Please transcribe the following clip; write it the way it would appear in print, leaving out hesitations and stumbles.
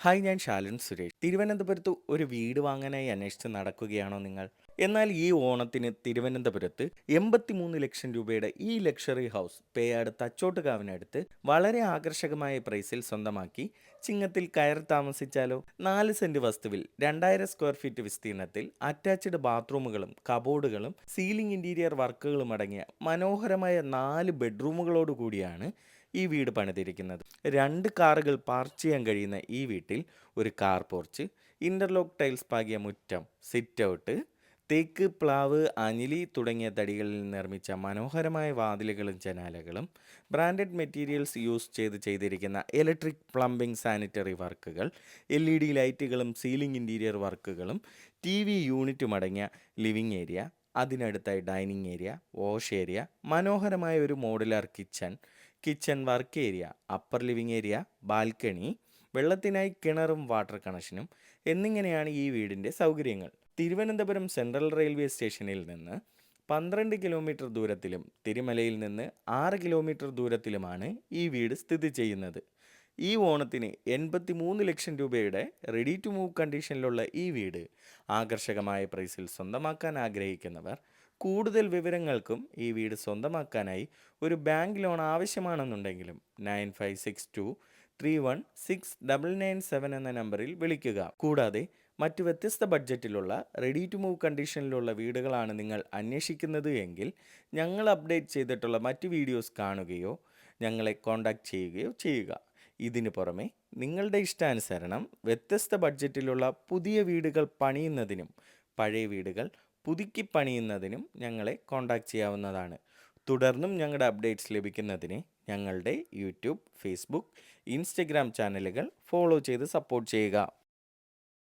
Hi, ഞാൻ ശാലൻ സുരേഷ്. തിരുവനന്തപുരത്ത് ഒരു വീട് വാങ്ങാനായി അന്വേഷിച്ച് നടക്കുകയാണോ നിങ്ങൾ? എന്നാൽ ഈ ഓണത്തിന് തിരുവനന്തപുരത്ത് 83 ലക്ഷം രൂപയുടെ ഈ ലക്ഷറി ഹൗസ് പേയാട് തച്ചോട്ടുകാവിനടുത്ത് വളരെ ആകർഷകമായ പ്രൈസിൽ സ്വന്തമാക്കി ചിങ്ങത്തിൽ കയറി താമസിച്ചാലോ? 4 സെന്റ് വസ്തുവിൽ 2000 സ്ക്വയർ ഫീറ്റ് വിസ്തീർണത്തിൽ അറ്റാച്ച്ഡ് ബാത്റൂമുകളും കബോർഡുകളും സീലിംഗ് ഇന്റീരിയർ വർക്കുകളും അടങ്ങിയ മനോഹരമായ 4 ബെഡ്റൂമുകളോട് കൂടിയാണ് ഈ വീട് പണിതിരിക്കുന്നത്. 2 കാറുകൾ പാർക്ക് ചെയ്യാൻ കഴിയുന്ന ഈ വീട്ടിൽ ഒരു കാർ പോർച്ച്, ഇന്റർലോക്ക് ടൈൽസ് പാകിയ മുറ്റം, സിറ്റ് ഔട്ട്, തേക്ക്, പ്ലാവ്, അഞ്ഞിലി തുടങ്ങിയ തടികളിൽ നിർമ്മിച്ച മനോഹരമായ വാതിലുകളും ജനാലകളും, ബ്രാൻഡഡ് മെറ്റീരിയൽസ് യൂസ് ചെയ്തിരിക്കുന്ന ഇലക്ട്രിക് പ്ലംബിംഗ് സാനിറ്ററി വർക്കുകൾ, LED ലൈറ്റുകളും സീലിംഗ് ഇന്റീരിയർ വർക്കുകളും, TV യൂണിറ്റും അടങ്ങിയ ലിവിംഗ് ഏരിയ, അതിനടുത്തായി ഡൈനിങ് ഏരിയ, വാഷ് ഏരിയ, മനോഹരമായ ഒരു modular kitchen work area, upper living area, balcony, വെള്ളത്തിനായി കിണറും വാട്ടർ കണക്ഷനും എന്നിങ്ങനെയാണ് ഈ വീടിൻ്റെ സൗകര്യങ്ങൾ. തിരുവനന്തപുരം സെൻട്രൽ റെയിൽവേ സ്റ്റേഷനിൽ നിന്ന് 12 കിലോമീറ്റർ ദൂരത്തിലും തിരുമലയിൽ നിന്ന് 6 കിലോമീറ്റർ ദൂരത്തിലുമാണ് ഈ വീട് സ്ഥിതി ചെയ്യുന്നത്. ഈ ഓണത്തിന് 83 ലക്ഷം രൂപയുടെ റെഡി ടു മൂവ് കണ്ടീഷനിലുള്ള ഈ വീട് ആകർഷകമായ പ്രൈസിൽ സ്വന്തമാക്കാൻ ആഗ്രഹിക്കുന്നവർ, കൂടുതൽ വിവരങ്ങൾക്കും ഈ വീട് സ്വന്തമാക്കാനായി ഒരു ബാങ്ക് ലോൺ ആവശ്യമാണെന്നുണ്ടെങ്കിലും 9562316997 എന്ന നമ്പറിൽ വിളിക്കുക. കൂടാതെ മറ്റു വ്യത്യസ്ത ബഡ്ജറ്റിലുള്ള റെഡി ടു മൂവ് കണ്ടീഷനിലുള്ള വീടുകളാണ് നിങ്ങൾ അന്വേഷിക്കുന്നത് എങ്കിൽ ഞങ്ങൾ അപ്ഡേറ്റ് ചെയ്തിട്ടുള്ള മറ്റ് വീഡിയോസ് കാണുകയോ ഞങ്ങളെ കോൺടാക്റ്റ് ചെയ്യുകയോ ചെയ്യുക. ഇതിനു പുറമെ നിങ്ങളുടെ ഇഷ്ടാനുസരണം വ്യത്യസ്ത ബഡ്ജറ്റിലുള്ള പുതിയ വീടുകൾ പണിയുന്നതിനും പഴയ വീടുകൾ പുതുക്കി പണിയുന്നതിനും ഞങ്ങളെ കോൺടാക്റ്റ് ചെയ്യാവുന്നതാണ്. തുടർന്നും ഞങ്ങളുടെ അപ്ഡേറ്റ്സ് ലഭിക്കുന്നതിന് ഞങ്ങളുടെ യൂട്യൂബ്, ഫേസ്ബുക്ക്, ഇൻസ്റ്റഗ്രാം ചാനലുകൾ ഫോളോ ചെയ്ത് സപ്പോർട്ട് ചെയ്യുക.